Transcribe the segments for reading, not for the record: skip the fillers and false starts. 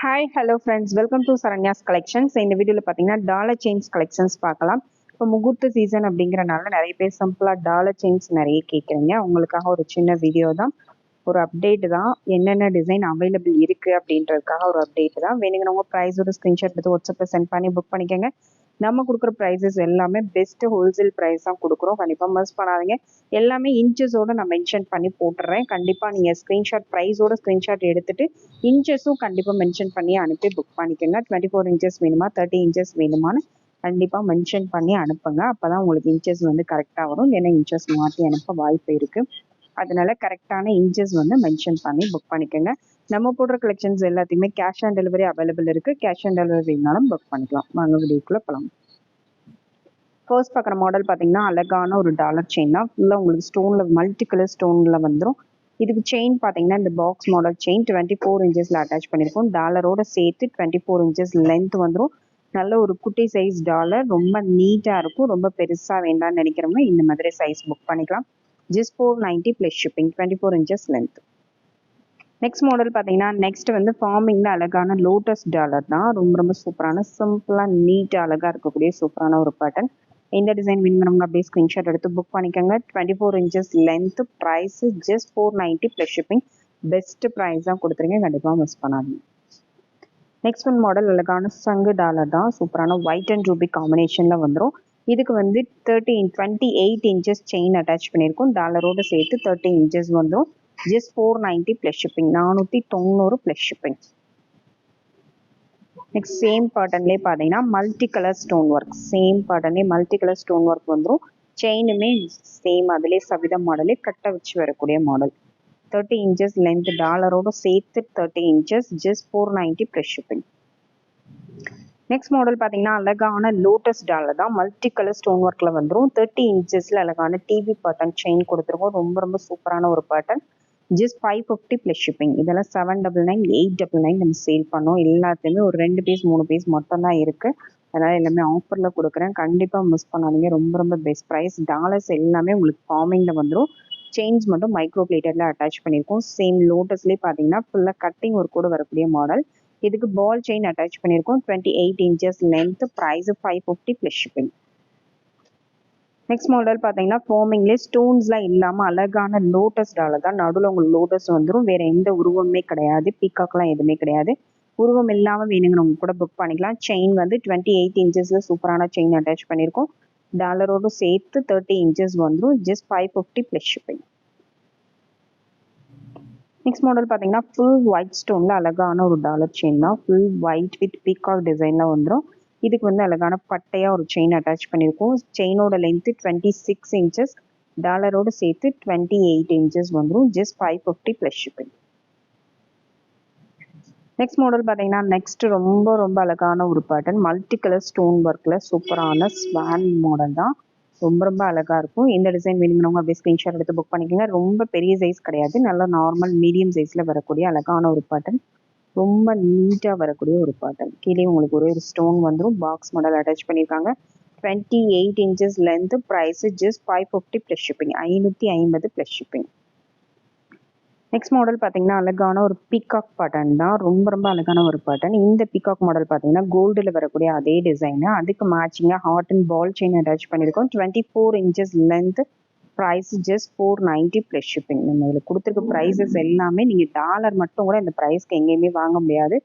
Hi hello friends, welcome to Saranya's collections. இந்த வீடியோவில் பார்த்தீங்கன்னா டாலர் செயின்ஸ் கலெக்ஷன்ஸ் பார்க்கலாம். இப்போ முகூர்த்த சீசன் அப்படிங்கிறனால நிறைய பேர் சிம்பிளாக டாலர் செயின்ஸ் நிறைய கேட்குறீங்க. உங்களுக்காக ஒரு சின்ன வீடியோ தான், ஒரு அப்டேட் தான். என்னென்ன டிசைன் அவைலபிள் இருக்குது அப்படின்றதுக்காக ஒரு அப்டேட் தான். வேணுங்கிறவங்க ப்ரைஸோட ஸ்க்ரீன்ஷாட் எடுத்து வாட்ஸ்அப்பில் சென்ட் பண்ணி புக் பண்ணிக்கோங்க. நம்ம கொடுக்குற ப்ரைஸஸ் எல்லாமே பெஸ்ட் ஹோல்சேல் ப்ரைஸ் தான் கொடுக்குறோம். கண்டிப்பாக மிஸ் பண்ணாதீங்க. எல்லாமே இன்ச்சஸோட நான் மென்ஷன் பண்ணி போட்டுறேன். கண்டிப்பாக நீங்கள் ஸ்க்ரீன்ஷாட் ப்ரைஸோட ஸ்க்ரீன்ஷாட் எடுத்துட்டு இன்ச்சஸும் கண்டிப்பாக மென்ஷன் பண்ணி அனுப்பி புக் பண்ணிக்கோங்க. 24 இன்ச்சஸ் வேணுமா 30 இன்ச்சஸ் வேணுமான்னு கண்டிப்பாக மென்ஷன் பண்ணி அனுப்புங்க. அப்போ தான் உங்களுக்கு இன்ச்சஸ் கரெக்டாக வரும். ஏன்னா இன்ச்சஸ் மாற்றி அனுப்ப வாய்ப்பு இருக்குது. அதனால கரெக்டான இன்ச்சஸ் மென்ஷன் பண்ணி புக் பண்ணிக்கோங்க. நம்ம போடுற கலெக்ஷன்ஸ் எல்லாத்தையுமே கேஷ் ஆன் டெலிவரி அவைலபிள் இருக்குது. கேஷ் ஆன் டெலிவரினாலும் புக் பண்ணிக்கலாம். வாங்க வீடியோக்குள்ளே போகலாம். ஃபர்ஸ்ட் பார்க்குற மாடல் பார்த்தீங்கன்னா அழகான ஒரு டாலர் செயின் தான். ஃபுல்லாக உங்களுக்கு ஸ்டோனில் மல்டி கலர் ஸ்டோனில் வந்துடும். இதுக்கு செயின் பார்த்தீங்கன்னா இந்த பாக்ஸ் மாடல் செயின் 24 இன்ச்சஸில் அட்டாச் பண்ணியிருக்கோம். டாலரோட சேர்த்து 24 இன்ச்சஸ் லென்த் வந்துடும். நல்ல ஒரு குட்டி சைஸ் டாலர், ரொம்ப நீட்டாக இருக்கும். ரொம்ப பெருசாக வேண்டாம்னு நினைக்கிறவங்க இந்த மாதிரி சைஸ் புக் பண்ணிக்கலாம். Just 490 plus shipping, 24 inches length. Next model பார்த்தீங்கன்னா நெக்ஸ்ட் ஃபார்மிங்கில் அழகான லோட்டஸ் டாலர் தான். ரொம்ப ரொம்ப சூப்பரான சிம்பிளாக நீட்டாக அழகாக இருக்கக்கூடிய சூப்பரான ஒரு பேட்டர்ன். இந்த டிசைன் வேணுங்கிறவங்க அப்படியே ஸ்க்ரீன்ஷாட் எடுத்து புக் பண்ணிக்கோங்க. 24 inches length, price just 490 plus shipping. Best price தான் கொடுத்துருங்க, கண்டிப்பாக மிஸ் பண்ணாதீங்க. நெக்ஸ்ட் மாடல் அழகான சங்கு டாலர் தான். சூப்பரான ஒயிட் அண்ட் ரூபி காம்பினேஷனில் வந்துடும். இதுக்கு 28 இன்ச்சஸ் செயின் அட்டாச் பண்ணியிருக்கோம். டாலரோடு சேர்த்து 30 இன்ச்சஸ் வந்துடும். Just 490 plus shipping, 490 plus shipping. Next same பேட்டர்ன்லேயே பார்த்தீங்கன்னா multi colour stone work. Same பேட்டர்ன்லேயே மல்டி கலர் ஸ்டோன் ஒர்க் வந்துடும். செயினுமே சேம் அதிலே சவிதா மாடலே கட்ட வச்சு வரக்கூடிய மாடல். 30 இன்ச்சஸ் லென்த், டாலரோடு சேர்த்து 30 inches, just 490 plus shipping. Next model பார்த்தீங்கன்னா அழகான லோட்டஸ் டாலர் தான். மல்டி கலர் ஸ்டோன் ஒர்க்கில் வந்துடும். 30 இன்ச்சஸில் அழகான டிவி பேட்டர்ன் செயின் கொடுத்துருக்கோம். ரொம்ப ரொம்ப சூப்பரான ஒரு பேட்டர்ன். Just 550 plus shipping. இதெல்லாம் 799, 899 நம்ம சேல் பண்ணோம். எல்லாத்தையுமே ஒரு 2 பீஸ் 3 பீஸ் மட்டும் தான் இருக்குது. அதனால் எல்லாமே ஆஃபரில் கொடுக்குறேன். கண்டிப்பாக மிஸ் பண்ணாதீங்க. ரொம்ப ரொம்ப பெஸ்ட் ப்ரைஸ். டாலர்ஸ் எல்லாமே உங்களுக்கு ஃபார்மிங்கில் வந்துடும். செயின்ஸ் மட்டும் மைக்ரோ பிளேட்டரில் அட்டாச் பண்ணியிருக்கோம். சேம் லோட்டஸ்லேயே பார்த்தீங்கன்னா ஃபுல்லாக கட்டிங் ஒரு கூட வரக்கூடிய மாடல். இதுக்கு பால் செயின் அட்டாச் பண்ணியிருக்கோம். 28 inches length, price 550 plus shipping. Next model பார்த்தீங்கன்னா ஃபார்மிங்லேயே ஸ்டோன்ஸ்லாம் இல்லாமல் அழகான லோட்டஸ் டாலர் தான். நடுவில் உங்களுக்கு லோட்டஸ் வந்துடும். வேறு எந்த உருவமே கிடையாது. பீகாக்லாம் எதுவுமே கிடையாது. உருவம் இல்லாமல் வேணுங்கிறவங்க கூட புக் பண்ணிக்கலாம். செயின் 28 இன்ச்சஸில் சூப்பரான செயின் அட்டாச் பண்ணியிருக்கோம். டாலரோடு சேர்த்து 30 இன்ச்சஸ் வந்துடும். Just 550 plus shipping. Next model பார்த்தீங்கன்னா ஃபுல் ஒயிட் ஸ்டோனில் அழகான ஒரு டாலர் செயின் தான். ஃபுல் ஒயிட் வித் பீகாக் டிசைனில் வந்துடும். இதுக்கு அழகான பட்டையாக ஒரு செயின் அட்டாச் பண்ணியிருக்கோம். செயினோட லென்த்து 26 இன்ச்சஸ், டாலரோடு சேர்த்து 28 இன்ச்சஸ் வந்துடும். Just 550 plus shipping. Next model பார்த்தீங்கன்னா நெக்ஸ்ட் ரொம்ப ரொம்ப அழகான ஒரு பேட்டர்ன். மல்டி கலர் ஸ்டோன் ஒர்க்கில் சூப்பரான ஸ்வான் மாடல் தான். ரொம்ப ரொம்ப அழகாக இருக்கும். இந்த டிசைன் வேணுங்கிறவங்க அப்படியே ஸ்க்ரீன்ஷாட் எடுத்து புக் பண்ணிக்கோங்க. ரொம்ப பெரிய சைஸ் கிடையாது, நல்லா நார்மல் மீடியம் சைஸில் வரக்கூடிய அழகான ஒரு பேட்டர்ன். ரொம்ப நீட்டாக வரக்கூடிய ஒரு பேட்டர்ன். கீழே உங்களுக்கு ஒரு ஸ்டோன் வந்துடும். பாக்ஸ் மாடல் அட்டாச் பண்ணியிருக்காங்க. 28 inches length, price just 550 plus shipping, 550 plus shipping. Next model பார்த்தீங்கன்னா அழகான ஒரு பீகாக் பேட்டர்ன் தான். ரொம்ப ரொம்ப அழகான ஒரு பேட்டர்ன். இந்த பீகாக் மாடல் பார்த்தீங்கன்னா கோல்டில் வரக்கூடிய அதே டிசைனு. அதுக்கு மேட்சிங்காக heart and ball chain attach பண்ணியிருக்கோம். 24 inches length, price just 490 plus shipping. நம்ம இதில் கொடுத்துருக்க ப்ரைஸஸ் எல்லாமே நீங்கள் டாலர் மட்டும் கூட இந்த ப்ரைஸ்க்கு எங்கேயுமே வாங்க முடியாது.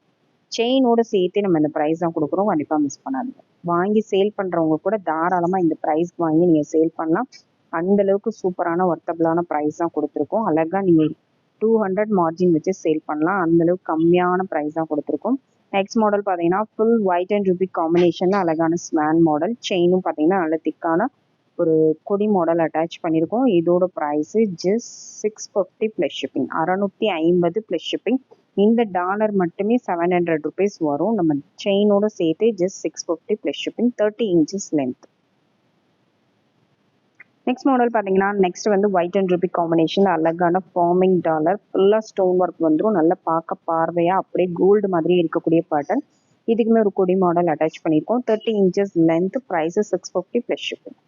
செயினோடு சேர்த்து நம்ம இந்த ப்ரைஸ் தான் கொடுக்குறோம். கண்டிப்பாக மிஸ் பண்ணாதீங்க. வாங்கி சேல் பண்ணுறவங்க கூட தாராளமாக இந்த ப்ரைஸ்க்கு வாங்கி நீங்கள் சேல் பண்ணலாம். அந்தளவுக்கு சூப்பரான ஒர்த்தபிளான ப்ரைஸ் தான் கொடுத்துருக்கோம். அழகாக நீங்கள் 200 மார்ஜின் வச்சு சேல் பண்ணலாம். அந்தளவுக்கு கம்மியான ப்ரைஸ் தான் கொடுத்துருக்கோம். நெக்ஸ்ட் மாடல் பார்த்தீங்கன்னா ஃபுல் ஒயிட் அண்ட் ரூபி காம்பினேஷனில் அழகான ஸ்வான் மாடல். செயினும் பார்த்தீங்கன்னா நல்ல திக்கான ஒரு கொடி மாடல் அட்டாச் பண்ணியிருக்கோம். இதோட price just 650 plus shipping, 650 plus shipping. இந்த டாலர் மட்டுமே 700 ருபீஸ் வரும். நம்ம செயினோட சேர்த்து just 650 plus shipping, 30 inches length. Next model பார்த்தீங்கன்னா next white and ruby combination அழகான ஃபார்மிங் டாலர். ஃபுல்லாக ஸ்டோன் ஒர்க் வந்துடும். நல்லா பார்க்க பார்வையாக அப்படியே கோல்டு மாதிரி இருக்கக்கூடிய பேட்டர்ன். இதுக்குமே ஒரு கொடி மாடல் அட்டாச் பண்ணியிருக்கோம். 30 inches length, price 650 plus shipping.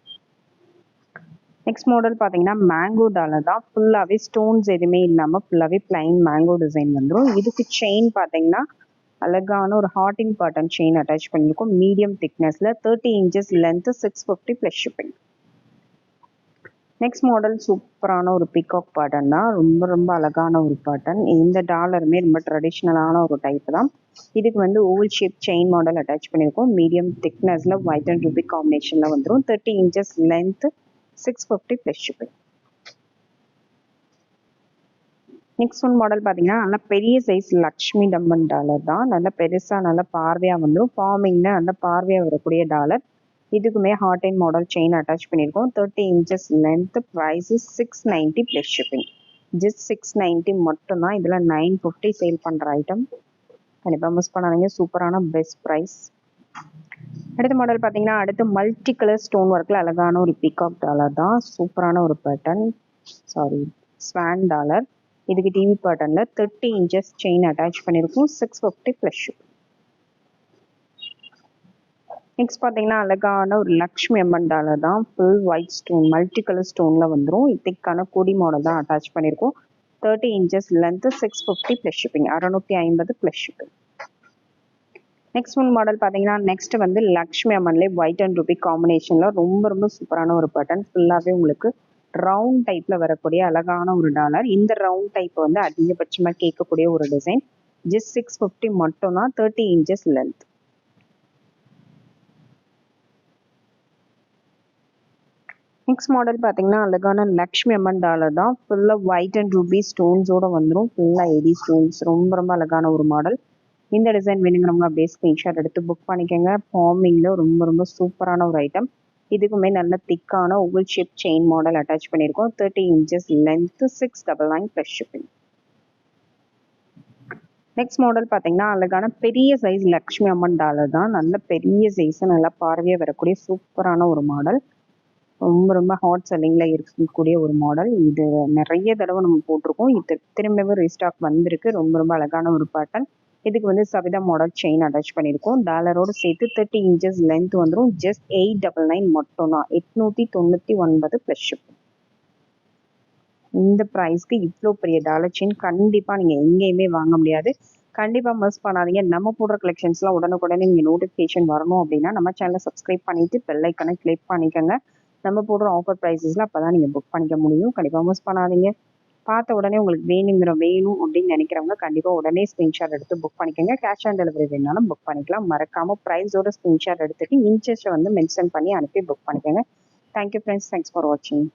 Next model பார்த்தீங்கன்னா மேங்கோ டாலர் தான். ஃபுல்லாகவே ஸ்டோன்ஸ் எதுவுமே இல்லாமல் ஃபுல்லாகவே பிளைன் மேங்கோ டிசைன் வந்துடும். இதுக்கு செயின் பார்த்தீங்கன்னா அழகான ஒரு ஹார்டிங் பேட்டர்ன் செயின் அட்டாச் பண்ணியிருக்கோம். மீடியம் திக்னஸ்ல 30 inches length, 650 plus shipping. Next model சூப்பரான ஒரு பீகாக் பேட்டர்ன் தான். ரொம்ப ரொம்ப அழகான ஒரு பேட்டர்ன். இந்த டாலருமே ரொம்ப ட்ரெடிஷ்னலான ஒரு டைப் தான். இதுக்கு வந்து oval shape chain model attach பண்ணியிருக்கோம். மீடியம் திக்னஸ்ல ஒயிட் அண்ட் ரூபி காம்பினேஷன்ல வந்துடும். 30 inches length, 650 plus shipping. Next one model பார்த்தீங்கன்னா நல்லா பெரிய சைஸ் லக்ஷ்மி டம்மன் டாலர் தான். நல்லா பெருசாக நல்லா பார்வையாக வந்துடும். ஃபார்மிங்ல நல்லா பார்வையாக வரக்கூடிய டாலர். இதுக்குமே heart and model chain attach பண்ணியிருக்கோம். 30 inches length, price 690 plus shipping. Just 690 மட்டும்தான். இதில் 950 சேல் பண்ணுற ஐட்டம். கண்டிப்பாக மிஸ் பண்ணாதீங்க. சூப்பரான பெஸ்ட் ப்ரைஸ். அடுத்த மாடல் பார்த்தீங்கன்னா அடுத்து மல்டி கலர் ஸ்டோன் ஒர்க்கில் அழகான ஒரு பீகாக் டாலர் தான். சூப்பரான ஒரு பேட்டர்ன், ஸ்வான் டாலர். இதுக்கு டிவி பேட்டர்னில் 30 inches செயின் அட்டாச் பண்ணியிருக்கோம். 650 ப்ளஸ் ஷிப்பிங். நெக்ஸ்ட் பார்த்தீங்கன்னா அழகான ஒரு லக்ஷ்மி அம்மன் டாலர் தான். Full white stone multi colour ஸ்டோனில் வந்துடும். திக்கான கொடி மாடல் தான் அட்டாச் பண்ணியிருக்கோம். 30 inches length, 650 plus shipping. 650 plus shipping. Next one model பார்த்தீங்கன்னா நெக்ஸ்ட் வந்து லக்ஷ்மி அம்மன்லேயே ஒயிட் அண்ட் ரூபி காம்பினேஷனில் ரொம்ப ரொம்ப சூப்பரான ஒரு பேட்டர்ன். ஃபுல்லாகவே உங்களுக்கு ரவுண்ட் டைப்பில் வரக்கூடிய அழகான ஒரு டாலர். இந்த ரவுண்ட் டைப் வந்து அதிகபட்சமாக கேட்கக்கூடிய ஒரு டிசைன். ஜஸ்ட் 650 மட்டும்தான். 30 inches லென்த். நெக்ஸ்ட் மாடல் பார்த்தீங்கன்னா அழகான லக்ஷ்மி அம்மன் டாலர் தான். ஃபுல்லாக ஒயிட் அண்ட் ரூபி ஸ்டோன்ஸோட வந்துடும். ஃபுல்லாக எடி ஸ்டோன்ஸ். ரொம்ப ரொம்ப அழகான ஒரு மாடல். இந்த டிசைன் வேணுங்கிறவங்க அப்படியே ஸ்க்ரீன்ஷாட் எடுத்து புக் பண்ணிக்கோங்க. ஃபார்மிங்கில் ரொம்ப ரொம்ப சூப்பரான ஒரு ஐட்டம். இதுக்குமே நல்ல திக்கான oval shape chain model attach பண்ணியிருக்கோம். 30 inches length, 699 plus shipping. Next model பார்த்தீங்கன்னா அழகான பெரிய சைஸ் லக்ஷ்மி அம்மன் டாலர் தான். நல்ல பெரிய சைஸ், நல்லா பார்வையாக வரக்கூடிய சூப்பரான ஒரு மாடல். ரொம்ப ரொம்ப ஹாட் செல்லிங்கில் இருக்கக்கூடிய ஒரு மாடல். இது நிறைய தடவை நம்ம போட்டிருக்கோம். இது திரும்பவும் ரீஸ்டாக் வந்திருக்கு. ரொம்ப ரொம்ப அழகான ஒரு பேட்டர்ன். இதுக்கு வந்து சவிதா மாடல் செயின் அட்டாச் பண்ணியிருக்கோம். டாலரோடு சேர்த்து 30 inches லென்த் வந்துடும். ஜஸ்ட் 899 மட்டும்தான். 899 ப்ளஸ் ஷிப்பிங். இந்த ப்ரைஸ்க்கு இவ்வளோ பெரிய டாலர் செயின் கண்டிப்பாக நீங்கள் எங்கேயுமே வாங்க முடியாது. கண்டிப்பாக மிஸ் பண்ணாதீங்க. நம்ம போடுற கலெக்ஷன்ஸ்லாம் உடனுக்குடனே நீங்கள் நோட்டிஃபிகேஷன் வரணும் அப்படின்னா நம்ம சேனலை சப்ஸ்கிரைப் பண்ணிவிட்டு பெல் ஐக்கனை கிளிக் பண்ணிக்கோங்க. நம்ம போடுற ஆஃபர் ப்ரைஸஸில் அப்போ தான் நீங்கள் புக் பண்ணிக்க முடியும். கண்டிப்பாக மிஸ் பண்ணாதீங்க. பார்த்த உடனே உங்களுக்கு வேணும் அப்படின்னு நினைக்கிறவங்க கண்டிப்பாக உடனே ஸ்க்ரீன்ஷாட் எடுத்து புக் பண்ணிக்கோங்க. கேஷ் ஆன் டெலிவரி வேணாலும் புக் பண்ணிக்கலாம். மறக்காமல் ப்ரைஸோட ஸ்க்ரீன்ஷாட் எடுத்துட்டு இன்ச்சஸை வந்து மென்ஷன் பண்ணி அனுப்பி புக் பண்ணிக்கோங்க. Thank you friends. தேங்க்ஸ் ஃபார் வாட்சிங்.